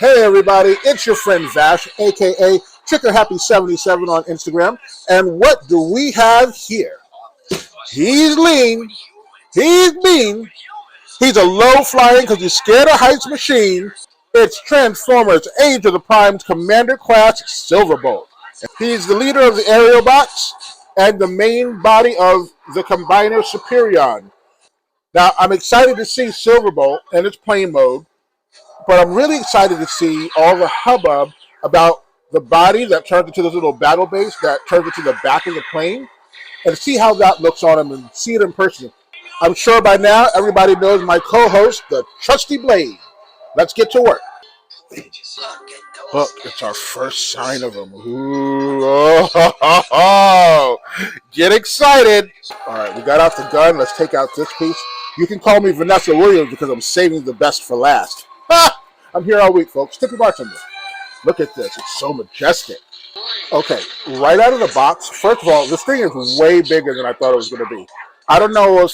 Hey everybody, it's your friend Vash, aka Triqqerhappy77 on Instagram. And what do we have here? He's lean, he's mean, he's a low-flying because he's scared of heights machine. It's Transformers Age of the Primes Commander Class Silverbolt. He's the leader of the aerial bots and the main body of the Combiner Superion. Now, I'm excited to see Silverbolt in its plane mode, but I'm really excited to see all the hubbub about the body that turns into this little battle base that turns into the back of the plane, and see how that looks on him and see it in person. I'm sure by now everybody knows my co-host, the Trusty Blade. Let's get to work. Look, it's our first sign of him. Ooh, oh. Get excited. All right, we got out the gun. Let's take out this piece. You can call me Vanessa Williams because I'm saving the best for last. I'm here all week, folks. Tip your bartender. Look at this. It's so majestic. Okay, right out of the box, first of all, this thing is way bigger than I thought it was going to be. I don't know if,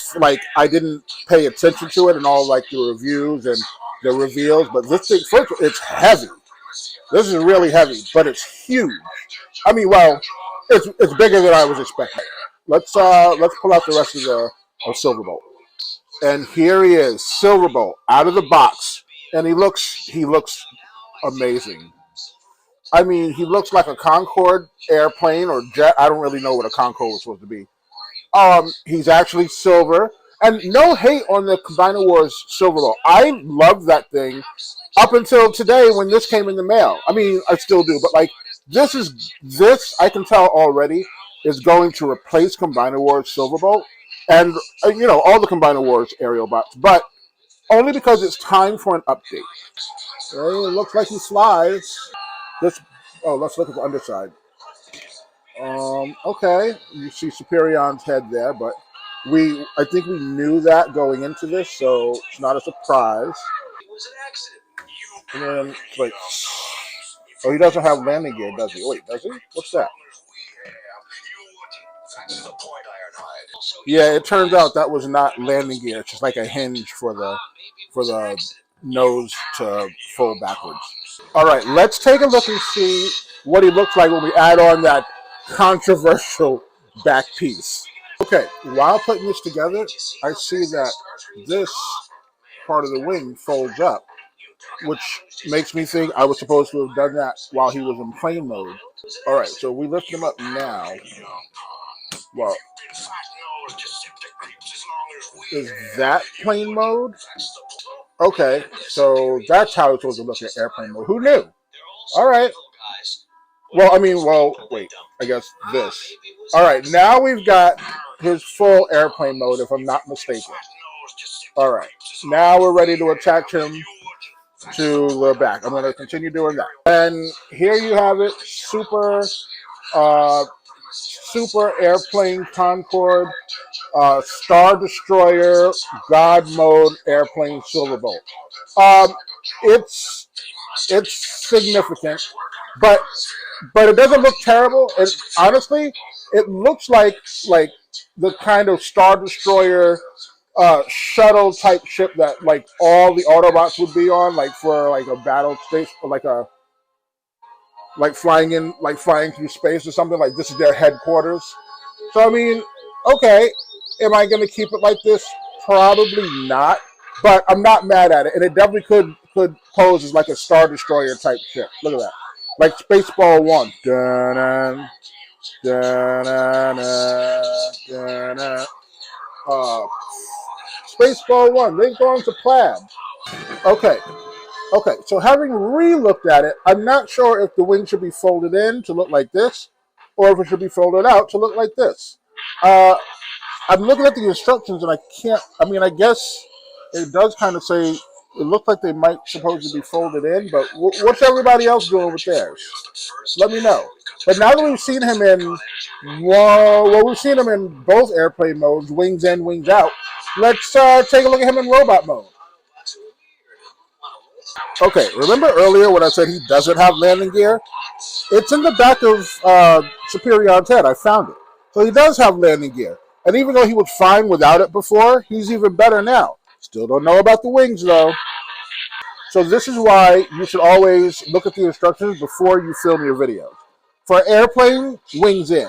I didn't pay attention to it and all, the reviews and the reveals, but this thing, first of all, it's heavy. This is really heavy, but it's huge. I mean, well, it's bigger than I was expecting. Let's pull out the rest of Silverbolt. And here he is, Silverbolt, out of the box. And he looks amazing. I mean, he looks like a Concorde airplane or jet. I don't really know what a Concorde was supposed to be. He's actually silver. And no hate on the Combiner Wars Silverbolt. I love that thing up until today when this came in the mail. I mean, I still do, but this I can tell already is going to replace Combiner Wars Silverbolt and all the Combiner Wars aerial bots, but only because it's time for an update. Hey, it looks like he flies. Let's look at the underside. Okay, you see Superion's head there, but I think we knew that going into this, so it's not a surprise. And then he doesn't have landing gear, does he? Wait, does he? What's that? Yeah, it turns out that was not landing gear. It's just like a hinge for the nose to fold backwards. All right, let's take a look and see what he looks like when we add on that controversial back piece. Okay, while putting this together, I see that this part of the wing folds up, which makes me think I was supposed to have done that while he was in plane mode. All right, so we lift him up now. Well, is that plane mode? Okay, so that's how it's supposed to look at airplane mode. Who knew? All right. Wait, I guess this. All right, now we've got his full airplane mode, if I'm not mistaken. All right, now we're ready to attach him to the back. I'm going to continue doing that. And here you have it, super airplane Concorde, Star Destroyer, God mode airplane Silverbolt. It's significant, but it doesn't look terrible. Honestly, it looks like the kind of Star Destroyer shuttle type ship that all the Autobots would be on, for a battle station, or flying through space or something. Like this is their headquarters. So I mean, okay, am I going to keep it like this? Probably not, but I'm not mad at it, and it definitely could pose as like a Star Destroyer type ship. Look at that, like Spaceball 1. Dun-dun, dun-dun, dun-dun. Spaceball 1. They've gone to plaid. Okay, so having re-looked at it, I'm not sure if the wing should be folded in to look like this, or if it should be folded out to look like this. I'm looking at the instructions and I guess it does kind of say, it looks like they might supposedly be folded in, but what's everybody else doing with theirs? Let me know. But now that we've seen him we've seen him in both airplane modes, wings in, wings out, let's take a look at him in robot mode. Okay, remember earlier when I said he doesn't have landing gear? It's in the back of Superion's head. I found it. So he does have landing gear. And even though he was fine without it before, he's even better now. Still don't know about the wings, though. So this is why you should always look at the instructions before you film your videos. For airplane, wings in.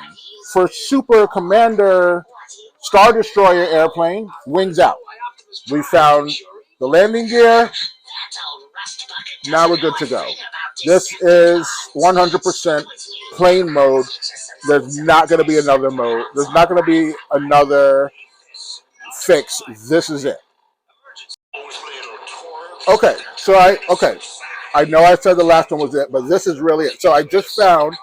For Super Commander Star Destroyer airplane, wings out. We found the landing gear. Now we're good to go. This is 100% plane mode. There's not going to be another mode. There's not going to be another fix. This is it. Okay, I know I said the last one was it, but this is really it. So I just found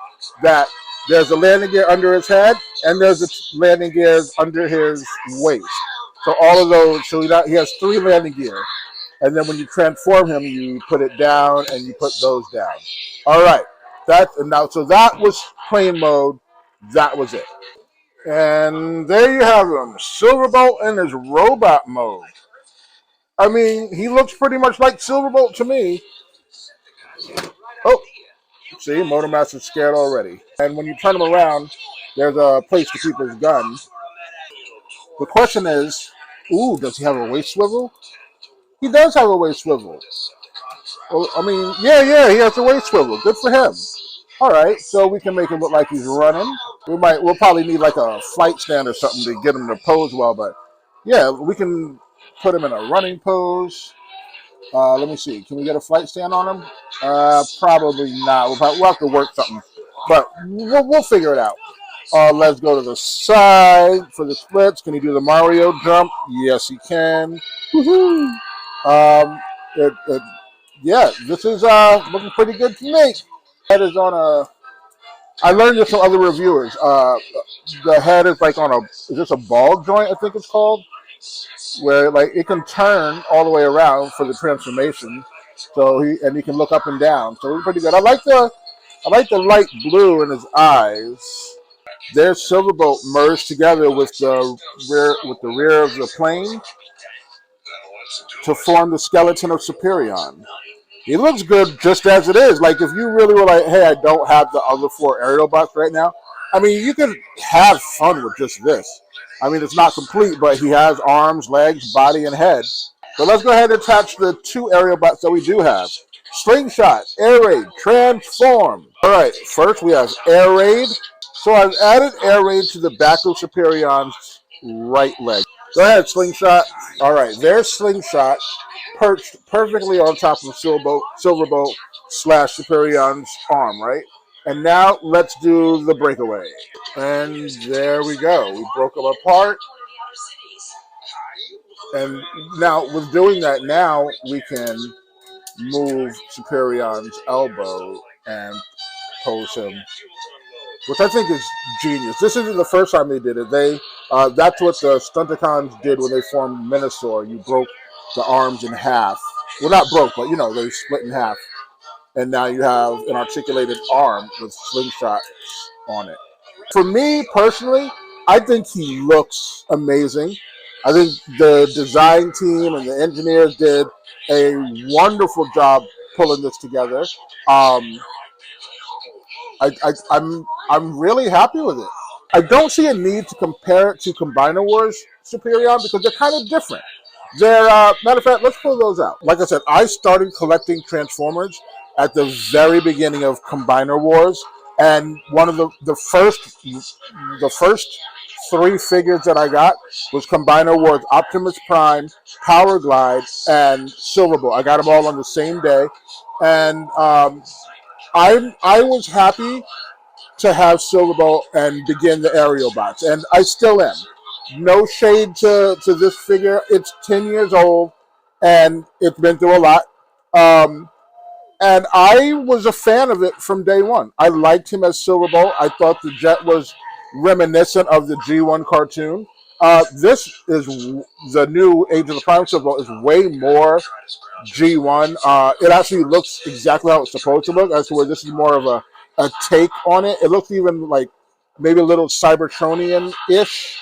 that there's a landing gear under his head, and there's a landing gears under his waist. So all of those, so he has 3 landing gear. And then when you transform him, you put it down and you put those down. All right, so that was plane mode. That was it. And there you have him, Silverbolt in his robot mode. I mean, he looks pretty much like Silverbolt to me. Oh, see, Motor Master's scared already. And when you turn him around, there's a place to keep his gun. The question is, ooh, does he have a waist swivel? He does have a waist swivel. Well, I mean, yeah, he has a waist swivel. Good for him. All right, so we can make him look like he's running. We'll probably need like a flight stand or something to get him to pose well, but yeah, we can put him in a running pose. Let me see. Can we get a flight stand on him? Probably not. We'll have to work something, but we'll figure it out. Let's go to the side for the splits. Can he do the Mario jump? Yes, he can. Woohoo! Yeah, this is looking pretty good to me. Head is on a. I learned this from other reviewers. The head is like on a. Is this a ball joint? I think it's called, where like it can turn all the way around for the transformation. So he can look up and down. So it's pretty good. I like the light blue in his eyes. There's Silverbolt merged together with the rear of the plane to form the skeleton of Superion. He looks good just as it is. Like, if you really were like, hey, I don't have the other 4 aerial bots right now, I mean, you can have fun with just this. I mean, it's not complete, but he has arms, legs, body, and head. So let's go ahead and attach the 2 aerial bots that we do have. Slingshot, Air Raid, Transform. All right, first we have Air Raid. So I've added Air Raid to the back of Superion's right leg. Go ahead, Slingshot. All right, there's Slingshot perched perfectly on top of Silverbolt / Superion's arm, right? And now let's do the breakaway. And there we go. We broke them apart. And now, with doing that, now we can move Superion's elbow and pose him, which I think is genius. This isn't the first time they did it. That's what the Stunticons did when they formed Minosaur. You broke the arms in half. Well, not broke, but they split in half. And now you have an articulated arm with slingshots on it. For me personally, I think he looks amazing. I think the design team and the engineers did a wonderful job pulling this together. I'm really happy with it. I don't see a need to compare it to Combiner Wars Superion because they're kind of different. Matter of fact, let's pull those out. Like I said, I started collecting Transformers at the very beginning of Combiner Wars, and one of the first 3 figures that I got was Combiner Wars Optimus Prime, Power Glide, and Silverbolt. I got them all on the same day, and I was happy to have Silverbolt and begin the aerial bots, and I still am. No shade to this figure. It's 10 years old, and it's been through a lot. And I was a fan of it from day one. I liked him as Silverbolt. I thought the jet was reminiscent of the G1 cartoon. This is the new Age of the Prime Silverbolt is way more G1. It actually looks exactly how it's supposed to look, as to where this is more of a take on it. It looks even like maybe a little Cybertronian-ish.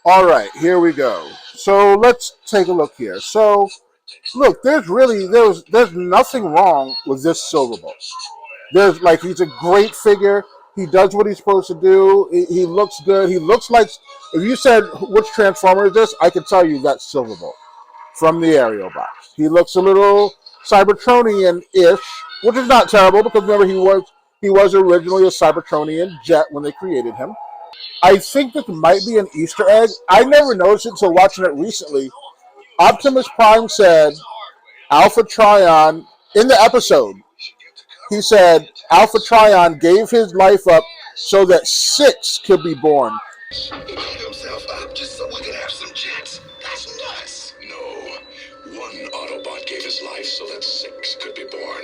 All right, here we go. So let's take a look here. So look, there's nothing wrong with this Silverbolt. He's a great figure. He does what he's supposed to do. He looks good. He looks like, if you said which Transformer is this, I could tell you that's Silverbolt from the aerial box. He looks a little Cybertronian-ish, which is not terrible because remember he was originally a Cybertronian jet when they created him. I think this might be an Easter egg. I never noticed it until watching it recently. Optimus Prime said Alpha Trion in the episode. He said Alpha Trion gave his life up so that 6 could be born. He gave himself up just so we could have some jets. That's nuts. No, one Autobot gave his life so that 6 could be born.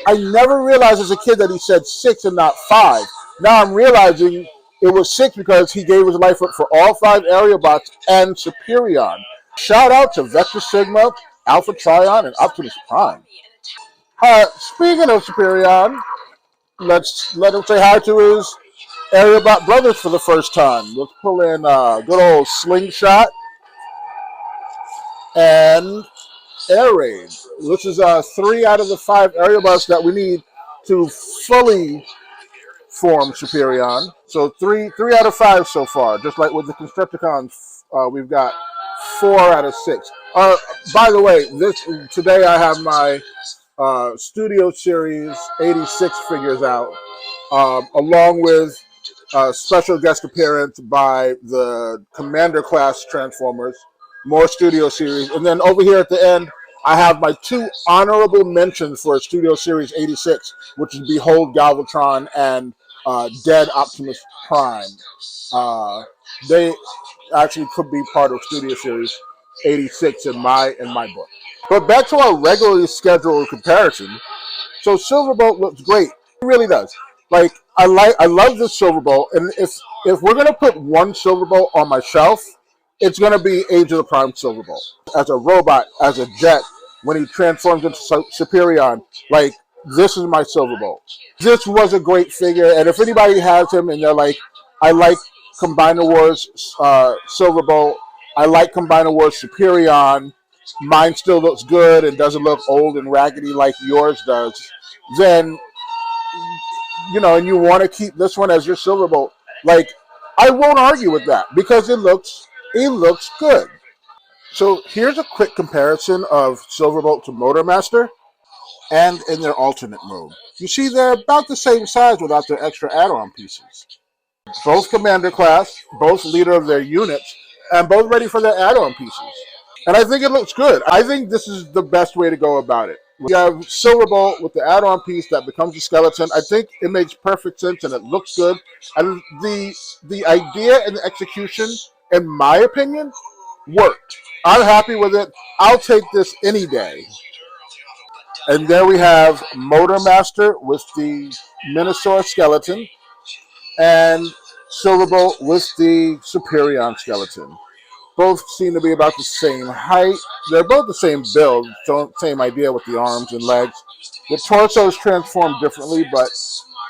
I never realized as a kid that he said 6 and not 5. Now I'm realizing it was 6 because he gave his life up for all 5 Aerobots and Superion. Shout out to Vector Sigma, Alpha Trion, and Optimus Prime. Speaking of Superion, let's let him say hi to his Aerobot brothers for the first time. Let's pull in good old Slingshot and Air Raid. This is 3 out of the 5 Aerobots that we need to fully form Superion. So 3 out of 5 so far. Just like with the Constructicons, we've got 4 out of 6. By the way, today I have my Studio Series 86 figures out, along with special guest appearance by the Commander class Transformers, more Studio Series, and then over here at the end, I have my 2 honorable mentions for Studio Series 86, which is Behold Galvatron and Dead Optimus Prime. They actually could be part of Studio Series 86 in my book. But back to our regularly scheduled comparison. So Silverbolt looks great. It really does. Like I love this Silverbolt, and if we're gonna put one Silverbolt on my shelf, it's gonna be Age of the Prime Silverbolt. As a robot, as a jet, when he transforms into Superion, like this is my Silverbolt. This was a great figure, and if anybody has him and they're like, I like Combiner Wars Silverbolt, I like Combiner Wars Superion, mine still looks good and doesn't look old and raggedy like yours does, then and you want to keep this one as your Silverbolt, like I won't argue with that because it looks good. So here's a quick comparison of Silverbolt to Motormaster and in their alternate mode. You see they're about the same size without their extra add-on pieces. Both Commander class, both leader of their units, and both ready for their add-on pieces. And I think it looks good. I think this is the best way to go about it. We have Silverbolt with the add-on piece that becomes a skeleton. I think it makes perfect sense and it looks good. And the idea and the execution, in my opinion, worked. I'm happy with it. I'll take this any day. And there we have Motormaster with the Minosaur skeleton and Silverbolt with the Superion skeleton. Both seem to be about the same height. They're both the same build, same idea with the arms and legs. The torsos transform differently, but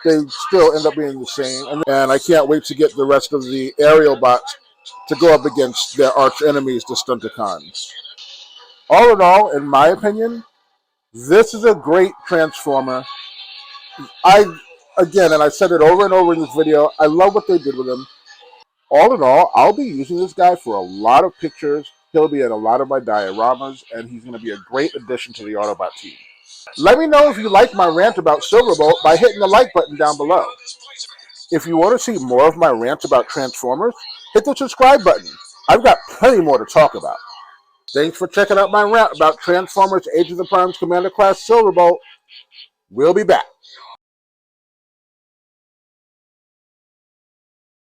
they still end up being the same. And I can't wait to get the rest of the aerial bots to go up against their arch enemies, the Stunticons. All in all, in my opinion, this is a great Transformer. Again, and I've said it over and over in this video, I love what they did with him. All in all, I'll be using this guy for a lot of pictures. He'll be in a lot of my dioramas, and he's going to be a great addition to the Autobot team. Let me know if you like my rant about Silverbolt by hitting the like button down below. If you want to see more of my rants about Transformers, hit the subscribe button. I've got plenty more to talk about. Thanks for checking out my rant about Transformers Age of the Prime's Commander Class Silverbolt. We'll be back.